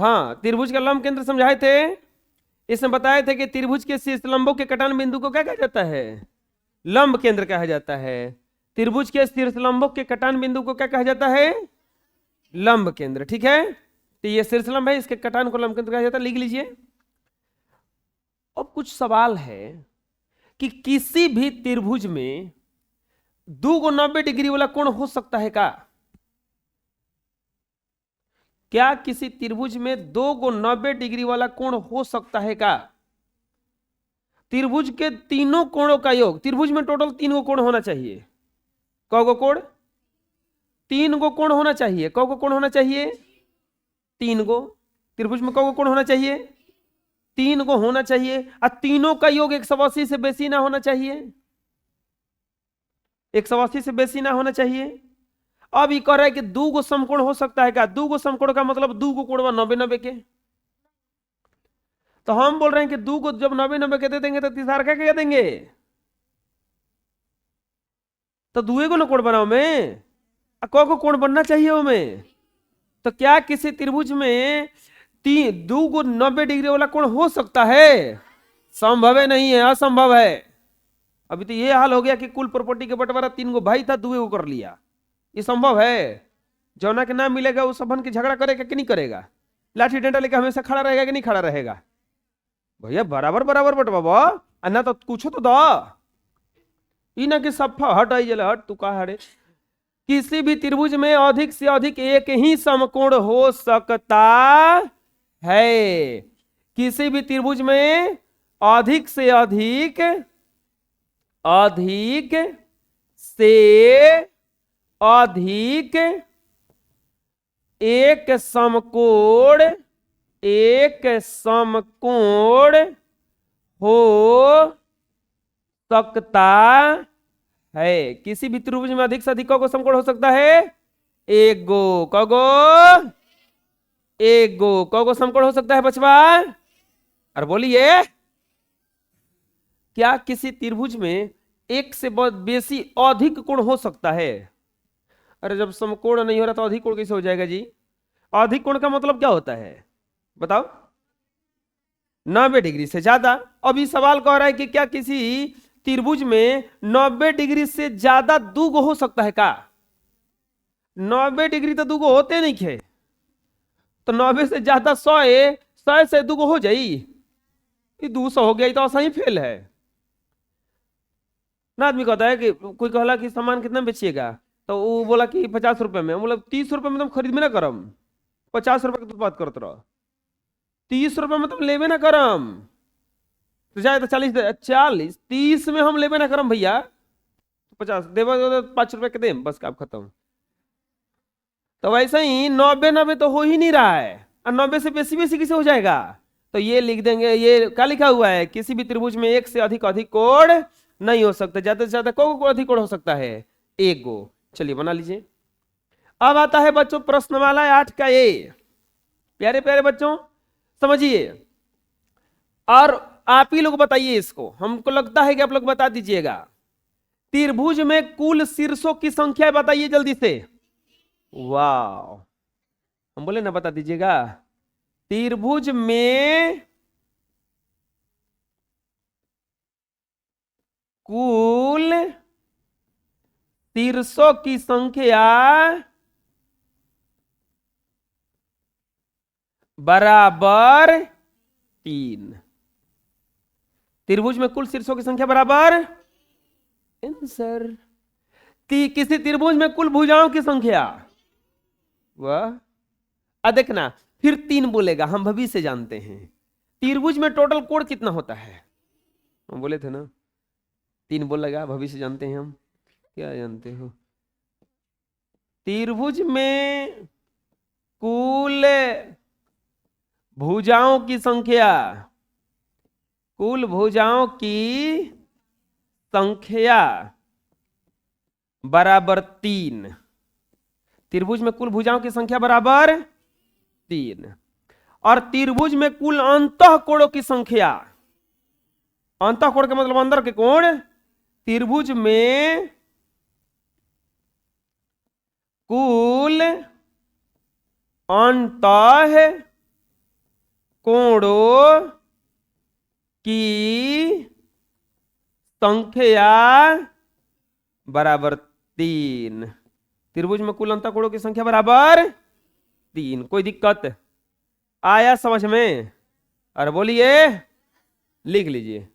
हाँ, त्रिभुज का लंब केंद्र समझाए थे। इसमें बताए थे कि त्रिभुज के शीर्ष लंबों के कटान बिंदु को क्या कहा जाता है? लंब केंद्र कहा जाता है। त्रिभुज के शीर्ष लंबों के कटान बिंदु को क्या कहा जाता है? लंब केंद्र। ठीक है, तो ये शीर्ष लंब है, इसके कटान को लंब केंद्र कहा जाता है, लिख लीजिए। अब कुछ सवाल है कि किसी भी त्रिभुज में 2 डिग्री वाला कोण हो सकता है क्या किसी त्रिभुज में 2 डिग्री वाला कोण हो सकता है क्या? त्रिभुज के तीनों कोणों का योग, त्रिभुज में टोटल 3 कोण होना चाहिए। कौ कोण? 3 कोण होना चाहिए। कौ कोण होना चाहिए? 3 त्रिभुज में कौ कोण होना चाहिए? 3 होना चाहिए। और तीनों का योग 180 से बेसी ना होना चाहिए। 180 से बेसी ना होना चाहिए। अब ये कह रहा है कि 2 समकोण हो सकता है क्या? 2 समकोण का मतलब 2 कोण 90-90 के। तो हम बोल रहे हैं कि 2 जब 90-90 के दे देंगे तो तीसरा क्या देंगे? तो 2 ना कोण बनाओ में, को कोण बनना चाहिए वो में। तो क्या किसी त्रिभुज में 2 90 डिग्री वाला कोण हो सकता है? संभव है, नहीं है, असंभव है। अभी तो ये हाल हो गया कि कुल प्रॉपर्टी के बंटवारा 3 भाई था, 2 कर लिया। ये संभव है? जौना के नाम मिलेगा वो सबन के झगड़ा करेगा कि नहीं करेगा? लाठी डंडा लेकर हमेशा खड़ा रहेगा कि नहीं खड़ा रहेगा? भैया बराबर बराबर बटवा अन्ना तो कुछ तो दो। ना कि सफा हट आई जले हट, तू का हटे। किसी भी त्रिभुज में अधिक से अधिक एक ही समकोण हो सकता है। किसी भी त्रिभुज में अधिक से अधिक एक समकोण हो सकता है। किसी भी त्रिभुज में अधिक से अधिक को समकोण हो सकता है? एक गो समकोण हो सकता है बचवा। और बोलिए, क्या किसी त्रिभुज में एक से बेसी अधिक कोण हो सकता है? अरे जब समकोण नहीं हो रहा तो अधिक कोण कैसे हो जाएगा जी? अधिक कोण का मतलब क्या होता है बताओ? 90 डिग्री से ज्यादा। अभी सवाल कह रहा है कि क्या किसी त्रिभुज में 90 डिग्री से ज्यादा 2 हो सकता है क्या? 90 डिग्री तो 2 होते नहीं थे। तो 90 से ज्यादा 100 से 2 हो जाई, 200 हो गया तो सही फेल है ना। आदमी कहता है कि कोई कहला कि सामान कितना बेचिएगा, तो वो बोला कि 50 रुपए में। बोला 30 रुपए में तुम खरीद में ना करम, 50 रुपए की तो बात करते रहो। 30 रुपए में तुम लेवे ना करम, तो जाए तो 40 30 में हम लेवे ना करम भैया, 50 देवा 5 रुपए के दे बस, काम खत्म। तो वैसे ही 90-90 तो हो ही नहीं रहा है, और 90 से बेसी बेसी किसे हो जाएगा? तो ये लिख देंगे, ये क्या लिखा हुआ है? किसी भी त्रिभुज में एक से अधिक कोण नहीं हो सकता। ज्यादा से ज्यादा को अधिक कोण हो सकता है? एक गो। चलिए बना लीजिए। अब आता है बच्चों प्रश्नमाला 8 का ए। प्यारे प्यारे बच्चों समझिए, और आप ही लोग बताइए इसको। हमको लगता है कि आप लोग बता दीजिएगा। त्रिभुज में कुल शीर्षों की संख्या बताइए जल्दी से। वाह, हम बोले ना बता दीजिएगा। त्रिभुज में कुल शीर्षों की संख्या बराबर 3। त्रिभुज में कुल शीर्षों की संख्या बराबर आंसर। किसी त्रिभुज में कुल भुजाओं की संख्या, वह देखना फिर 3 बोलेगा, हम भविष्य जानते हैं। त्रिभुज में टोटल कोण कितना होता है? हम बोले थे ना 3 बोलेगा, भविष्य जानते हैं हम। क्या जानते हो? त्रिभुज में कुल भुजाओं की संख्या, कुल भुजाओं की संख्या बराबर 3। त्रिभुज में कुल भुजाओं की संख्या बराबर 3। और त्रिभुज में कुल अंतःकोणों की संख्या, अंतःकोण का मतलब अंदर के कोण, त्रिभुज में कुल अंतः कोणों की संख्या बराबर 3। त्रिभुज में कुल अंतःकोणों की संख्या बराबर 3। कोई दिक्कत आया समझ में? अरे बोलिए, लिख लीजिए।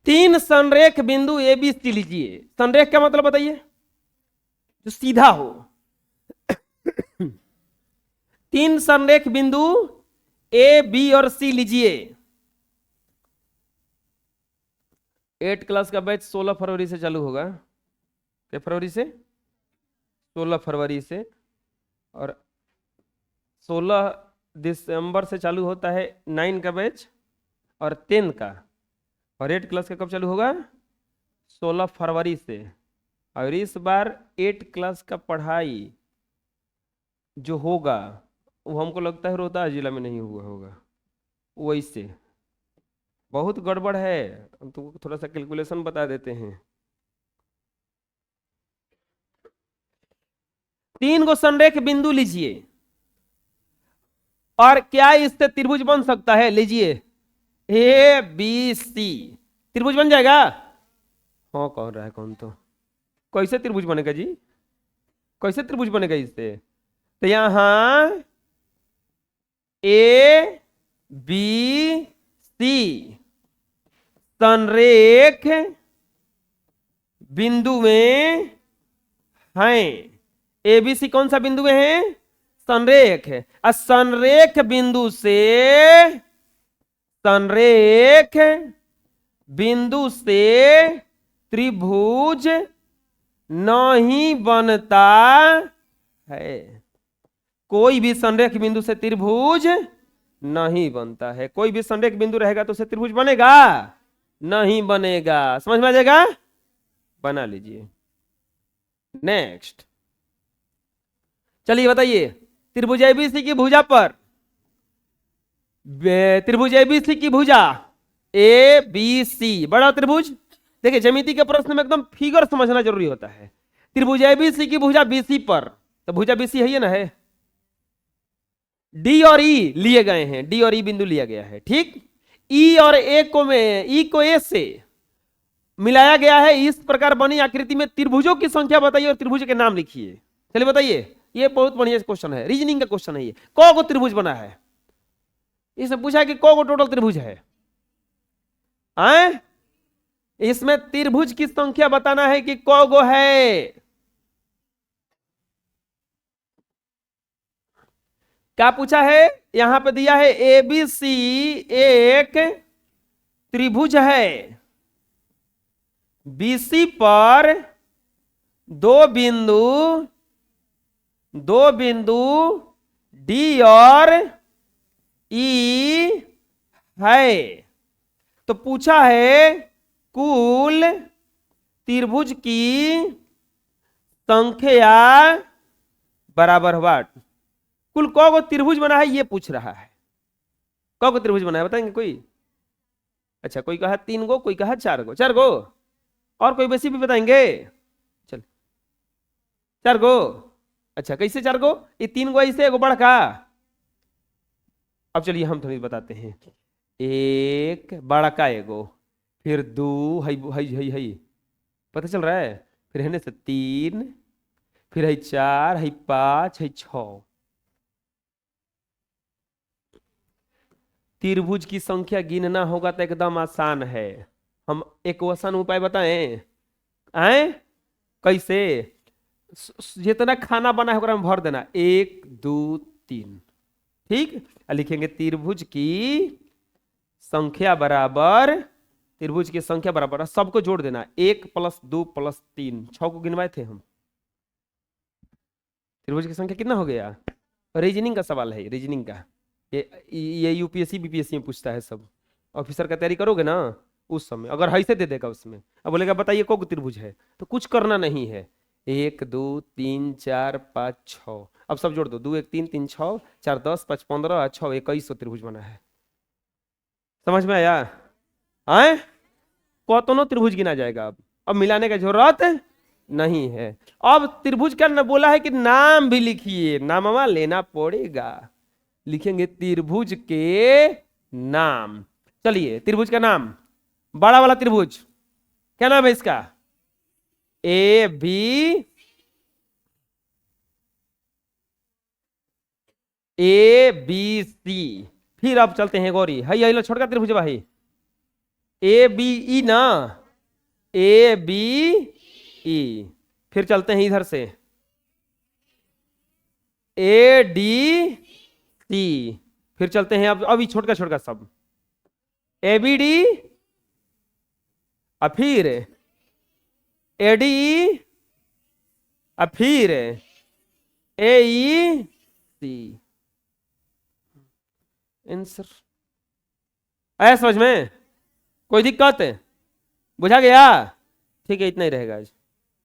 तीन संरेख बिंदु ए बी सी लीजिए। संरेख क्या मतलब बताइए? जो सीधा हो। तीन संरेख बिंदु ए बी और सी लीजिए। 8 क्लास का बैच 16 फरवरी से चालू होगा। क्या फरवरी से? 16 फरवरी से। और 16 दिसंबर से चालू होता है 9 का बैच और 10 का। और 8 क्लास का कब चालू होगा? 16 फरवरी से। और इस बार 8 क्लास का पढ़ाई जो होगा वो हमको लगता है रोहतास जिला में नहीं हुआ होगा। वैसे बहुत गड़बड़ है, हम तुमको थोड़ा सा कैलकुलेशन बता देते हैं। 3 गो संरेख बिंदु लीजिए और क्या इससे त्रिभुज बन सकता है? लीजिए ए बी सी, त्रिभुज बन जाएगा? हाँ कौन रहा है कौन? तो कैसे त्रिभुज बनेगा जी? कैसे त्रिभुज बनेगा इससे? तो यहां ए बी सी संरेख बिंदु में हैं। ए बी सी कौन सा बिंदु में है? संरेख है। और संरेख बिंदु से त्रिभुज नहीं बनता है। कोई भी संरेख बिंदु से त्रिभुज नहीं बनता है। कोई भी संरेख बिंदु रहेगा तो उसे त्रिभुज बनेगा? नहीं बनेगा। समझ में आ जाएगा? बना लीजिए। नेक्स्ट चलिए बताइए, त्रिभुज एबीसी की भुजा पर, त्रिभुज एबीसी की भुजा ए बी सी बड़ा त्रिभुज। देखिए ज्यामिति के प्रश्न में एकदम फिगर समझना जरूरी होता है। त्रिभुज एबीसी की भुजा बीसी पर, तो भुजा बीसी है ना? है। डी और ई लिए गए हैं, डी और ई बिंदु लिया गया है। ठीक, ई और ए को में ई को ए से मिलाया गया है। इस प्रकार बनी आकृति में त्रिभुजों की संख्या बताइए और त्रिभुज के नाम लिखिए। चलिए बताइए, ये बहुत बढ़िया क्वेश्चन है, रीजनिंग का क्वेश्चन है ये। कौ को त्रिभुज बना है? इसने पूछा कि कौ को टोटल त्रिभुज है? आए? इसमें त्रिभुज की संख्या बताना है कि कौ गो है। क्या पूछा है? यहां पे दिया है ए बी सी एक त्रिभुज है। बीसी पर दो बिंदु डी और ई है। तो पूछा है कुल त्रिभुज की संख्या बराबर व्हाट? कुल कौ को त्रिभुज बना है ये पूछ रहा है। कौ को त्रिभुज बना है बताएंगे कोई? अच्छा, कोई कहा 3 गो, कोई कहा 4 गो। 4 गो और कोई वैसी भी बताएंगे? चल 4 गो। अच्छा कैसे 4 गो? ये 3 गो ऐसे, एगो बड़का। अब चलिए हम थोड़ी बताते हैं। एक बड़का एगो, फिर 2 है पता चल रहा है, फिर है से 3, फिर है 4, है 5, है 6। त्रिभुज की संख्या गिनना होगा तो एकदम आसान है। हम एक आसान उपाय बताएं? आए कैसे? जितना खाना बना है ओकरा में भर देना 1 2 3। ठीक, लिखेंगे त्रिभुज की संख्या बराबर, त्रिभुज की संख्या बराबर सबको जोड़ देना 1 + 2 + 3, 6 को गिनवाए थे हम। त्रिभुज की संख्या कितना हो गया? रीजनिंग का सवाल है, रीजनिंग का। ये यूपीएससी बीपीएससी में पूछता है। सब ऑफिसर का तैयारी करोगे ना उस समय, अगर ऐसे दे देगा उसमें, अब बोलेगा बताइए कौन त्रिभुज है, तो कुछ करना नहीं है। 1 2 3 4 5 6, अब सब जोड़ दो। 2 1 3 3 6 4 10 5 15 6 21 त्रिभुज बना है। समझ में आया? आए? कौतनो त्रिभुज गिना जाएगा। अब मिलाने का जरूरत नहीं है। अब त्रिभुज का न बोला है कि नाम भी लिखिए, नामवा लेना पड़ेगा। लिखेंगे त्रिभुज के नाम। चलिए त्रिभुज का नाम, बड़ा वाला त्रिभुज क्या नाम है इसका? A B C. फिर अब चलते हैं गौरी, है लो छोटका त्रिभुज भाई, ए बी ई ना, ए बी ई। फिर चलते हैं इधर से, ए डी सी। फिर चलते हैं अब ये छोटका छोटका सब, ए बी डी, और फिर ए डी, और फिर ए ई सी। आंसर आया समझ में? कोई दिक्कत? बुझा गया? ठीक है, इतना ही रहेगा आज।